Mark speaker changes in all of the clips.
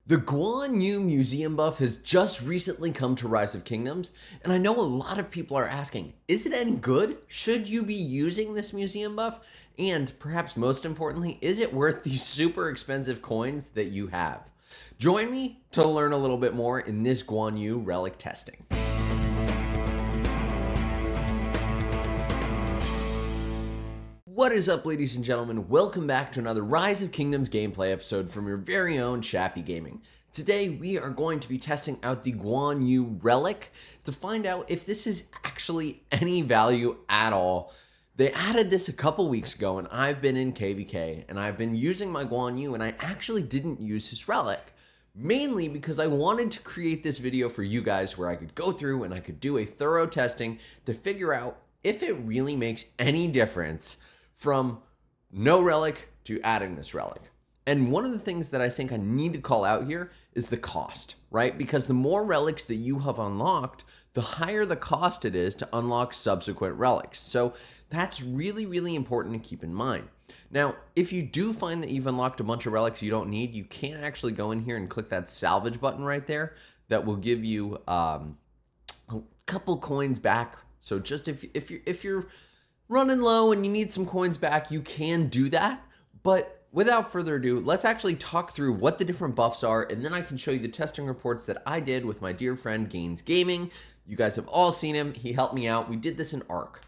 Speaker 1: The Guan Yu Museum Buff has just recently come to Rise of Kingdoms, and I know a lot of people are asking, is it any good? Should you be using this museum buff? And perhaps most importantly, is it worth these super expensive coins that you have? Join me to learn a little bit more in this Guan Yu relic testing. What is up, ladies and gentlemen? Welcome back to another Rise of Kingdoms gameplay episode from your very own Chappy Gaming. Today, we are going to be testing out the Guan Yu relic to find out if this is actually any value at all. They added this a couple weeks ago, and I've been in KVK, and I've been using my Guan Yu, and I actually didn't use his relic. Mainly because I wanted to create this video for you guys where I could go through and I could do a thorough testing to figure out if it really makes any difference from no relic to adding this relic. And one of the things that I think I need to call out here is the cost, right? Because the more relics that you have unlocked, the higher the cost it is to unlock subsequent relics. So that's really, really important to keep in mind. Now, if you do find that you've unlocked a bunch of relics you don't need, you can actually go in here and click that salvage button right there. That will give you a couple coins back. So just if you're running low and you need some coins back, you can do that. But without further ado, let's actually talk through what the different buffs are, and then I can show you the testing reports that I did with my dear friend Gaines Gaming. You guys have all seen him. He helped me out. We did this in Arc.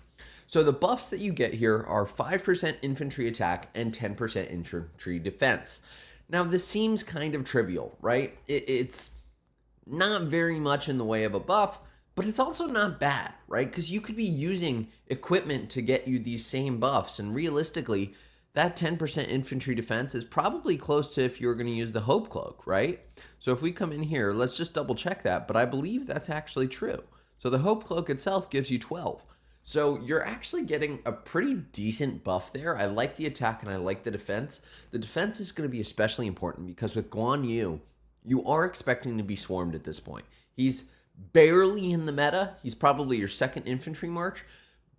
Speaker 1: So the buffs that you get here are 5% infantry attack and 10% infantry defense. Now, this seems kind of trivial, right? It's not very much in the way of a buff, but it's also not bad, right? Because you could be using equipment to get you these same buffs, and realistically, that 10% infantry defense is probably close to if you were going to use the Hope Cloak, right? So if we come in here, let's just double check that, but I believe that's actually true. So the Hope Cloak itself gives you 12. So you're actually getting a pretty decent buff there. I like the attack and I like the defense. The defense is going to be especially important because with Guan Yu, you are expecting to be swarmed at this point. He's barely in the meta. He's probably your second infantry march,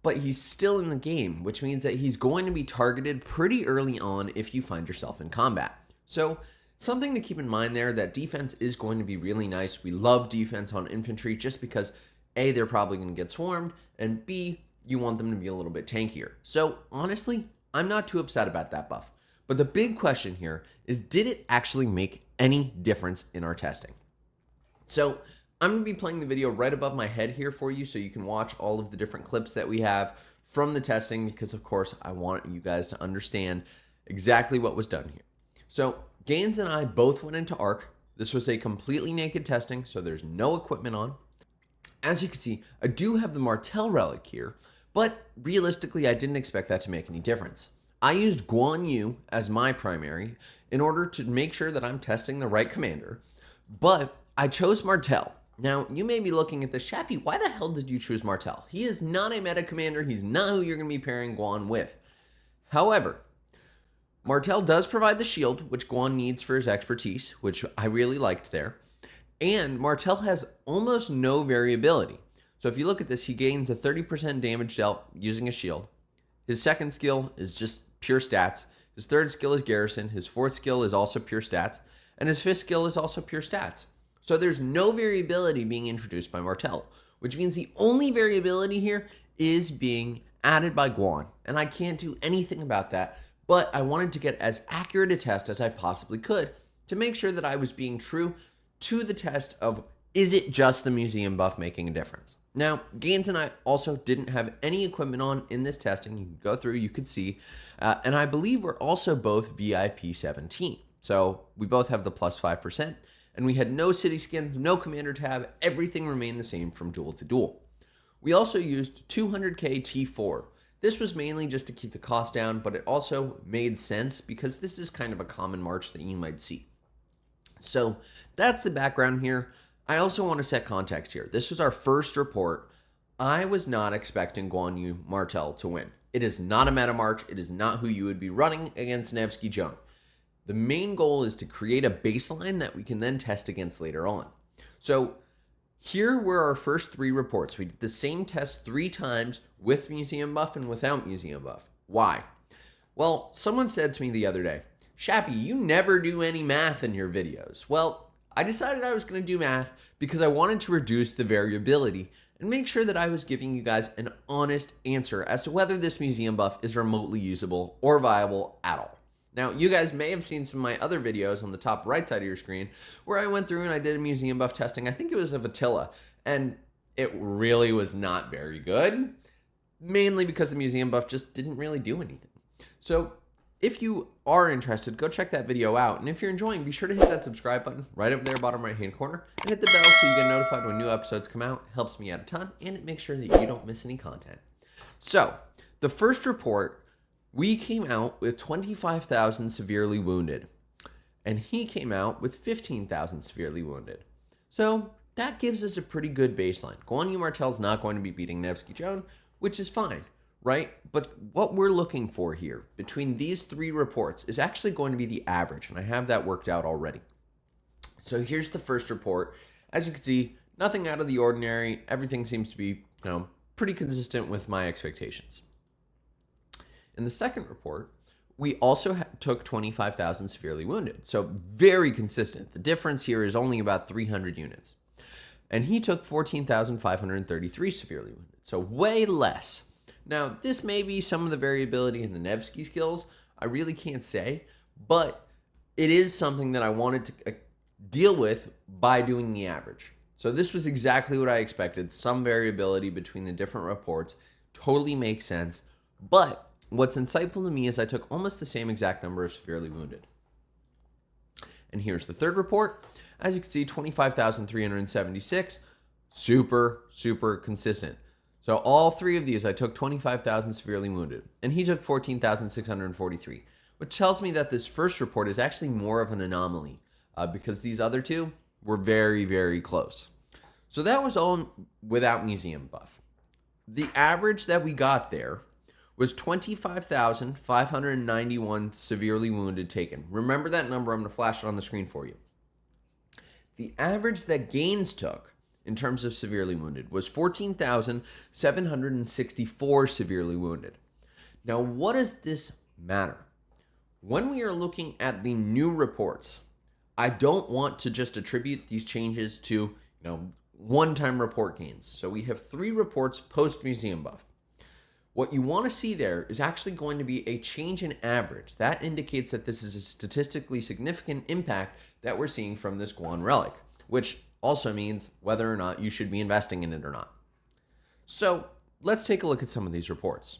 Speaker 1: but he's still in the game, which means that he's going to be targeted pretty early on if you find yourself in combat. So something to keep in mind there, that defense is going to be really nice. We love defense on infantry just because A, they're probably going to get swarmed, and B, you want them to be a little bit tankier. So honestly, I'm not too upset about that buff. But the big question here is, did it actually make any difference in our testing? So I'm going to be playing the video right above my head here for you so you can watch all of the different clips that we have from the testing, because of course I want you guys to understand exactly what was done here. So Gaines and I both went into Arc. This was a completely naked testing, so there's no equipment on. As you can see, I do have the Martel relic here, but realistically I didn't expect that to make any difference. I used Guan Yu as my primary in order to make sure that I'm testing the right commander, but I chose Martel. Now, you may be looking at this, Chappy, why the hell did you choose Martel? He is not a meta commander. He's not who you're going to be pairing Guan with. However, Martel does provide the shield, which Guan needs for his expertise, which I really liked there. And Martel has almost no variability. So if you look at this, he gains a 30% damage dealt using a shield. His second skill is just pure stats. His third skill is garrison. His fourth skill is also pure stats. And his fifth skill is also pure stats. So there's no variability being introduced by Martel, which means the only variability here is being added by Guan. And I can't do anything about that, but I wanted to get as accurate a test as I possibly could to make sure that I was being true to the test of, is it just the museum buff making a difference? Now, Gaines and I also didn't have any equipment on in this testing. You can go through, you could see, and I believe we're also both VIP 17. So we both have the plus 5%. And we had no city skins, no commander tab, everything remained the same from duel to duel. We also used 200k T4. This was mainly just to keep the cost down, but it also made sense because this is kind of a common march that you might see. So that's the background here. I also want to set context here. This was our first report. I was not expecting Guan Yu Martel to win. It is not a meta march. It is not who you would be running against Nevsky Joan. The main goal is to create a baseline that we can then test against later on. So here were our first three reports. We did the same test 3 times with museum buff and without museum buff. Why? Well, someone said to me the other day, Chappy, you never do any math in your videos. Well, I decided I was going to do math because I wanted to reduce the variability and make sure that I was giving you guys an honest answer as to whether this museum buff is remotely usable or viable at all. Now, you guys may have seen some of my other videos on the top right side of your screen where I went through and I did a museum buff testing. I think it was of Attila, and it really was not very good, mainly because the museum buff just didn't really do anything. So if you are interested, go check that video out. And if you're enjoying, be sure to hit that subscribe button right over there, bottom right hand corner, and hit the bell so you get notified when new episodes come out. It helps me out a ton, and it makes sure that you don't miss any content. So the first report, we came out with 25,000 severely wounded, and he came out with 15,000 severely wounded. So that gives us a pretty good baseline. Guan Yu Martel's not going to be beating Nevsky Joan, which is fine, right? But what we're looking for here between these three reports is actually going to be the average, and I have that worked out already. So here's the first report. As you can see, nothing out of the ordinary. Everything seems to be, pretty consistent with my expectations. In the second report, we also took 25,000 severely wounded. So very consistent. The difference here is only about 300 units. And he took 14,533 severely wounded. So way less. Now, this may be some of the variability in the Nevsky skills. I really can't say. But it is something that I wanted to deal with by doing the average. So this was exactly what I expected. Some variability between the different reports. Totally makes sense. But what's insightful to me is I took almost the same exact number of severely wounded. And here's the third report. As you can see, 25,376, super consistent. So all three of these, I took 25,000 severely wounded, and he took 14,643, which tells me that this first report is actually more of an anomaly because these other two were very close. So that was all without museum buff. The average that we got there was 25,591 severely wounded taken. Remember that number. I'm going to flash it on the screen for you. The average that Gaines took in terms of severely wounded was 14,764 severely wounded. Now, what does this matter? When we are looking at the new reports, I don't want to just attribute these changes to, one-time report gains. So we have three reports post-museum buff. What you want to see there is actually going to be a change in average. That indicates that this is a statistically significant impact that we're seeing from this Guan relic, which also means whether or not you should be investing in it or not. So let's take a look at some of these reports.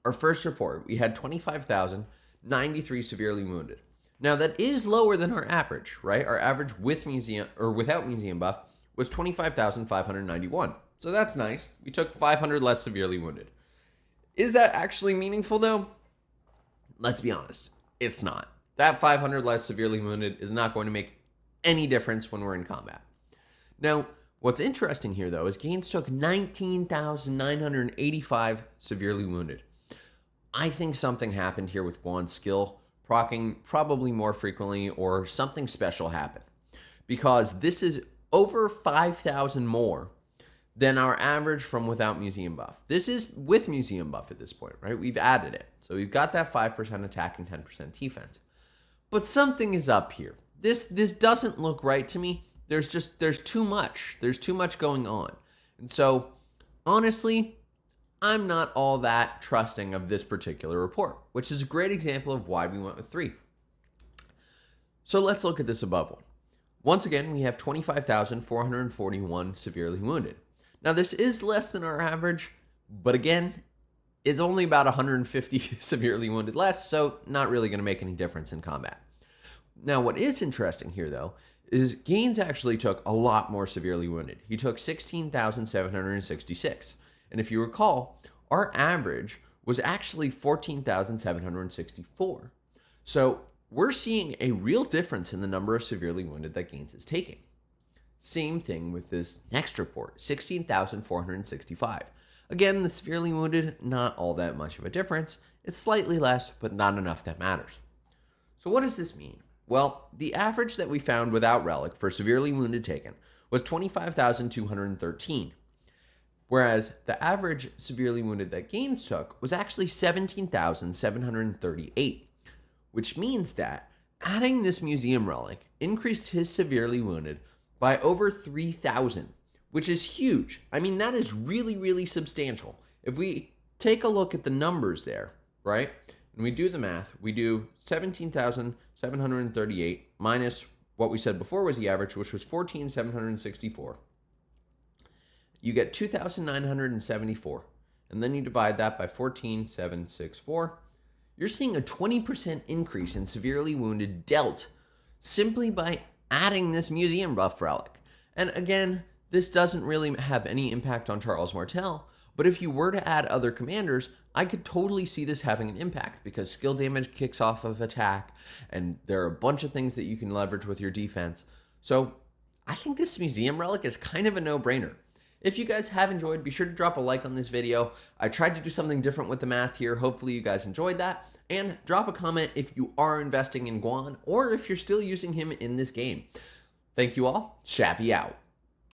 Speaker 1: Our first report, we had 25,093 severely wounded. Now that is lower than our average, right? Our average with museum or without museum buff was 25,591. So that's nice. We took 500 less severely wounded. Is that actually meaningful though? Let's be honest, it's not. That 500 less severely wounded is not going to make any difference when we're in combat. Now, what's interesting here though is Gaines took 19,985 severely wounded. I think something happened here with Guan's skill, proccing probably more frequently, or something special happened. Because this is over 5,000 more than our average from without museum buff. This is with museum buff at this point, right? We've added it. So we've got that 5% attack and 10% defense. But something is up here. This doesn't look right to me. There's too much. There's too much going on. And so, honestly, I'm not all that trusting of this particular report, which is a great example of why we went with 3. So let's look at this above one. Once again, we have 25,441 severely wounded. Now, this is less than our average, but again, it's only about 150 severely wounded less, so not really going to make any difference in combat. Now, what is interesting here, though, is Gaines actually took a lot more severely wounded. He took 16,766. And if you recall, our average was actually 14,764. So we're seeing a real difference in the number of severely wounded that Gaines is taking. Same thing with this next report, 16,465. Again, the severely wounded, not all that much of a difference. It's slightly less, but not enough that matters. So what does this mean? Well, the average that we found without relic for severely wounded taken was 25,213. Whereas the average severely wounded that Gaines took was actually 17,738, which means that Adding this museum relic increased his severely wounded by over 3,000, which is huge. I mean, that is really, really substantial. If we take a look at the numbers there, right, and we do the math, we do 17,738 minus what we said before was the average, which was 14,764. You get 2,974, and then you divide that by 14,764. You're seeing a 20% increase in severely wounded dealt simply by adding this museum buff relic. And again, this doesn't really have any impact on Charles Martel, but if you were to add other commanders, I could totally see this having an impact because skill damage kicks off of attack, and there are a bunch of things that you can leverage with your defense. So I think this museum relic is kind of a no-brainer. If you guys have enjoyed, be sure to drop a like on this video. I tried to do something different with the math here. Hopefully you guys enjoyed that. And drop a comment if you are investing in Guan or if you're still using him in this game. Thank you all. Shappy out.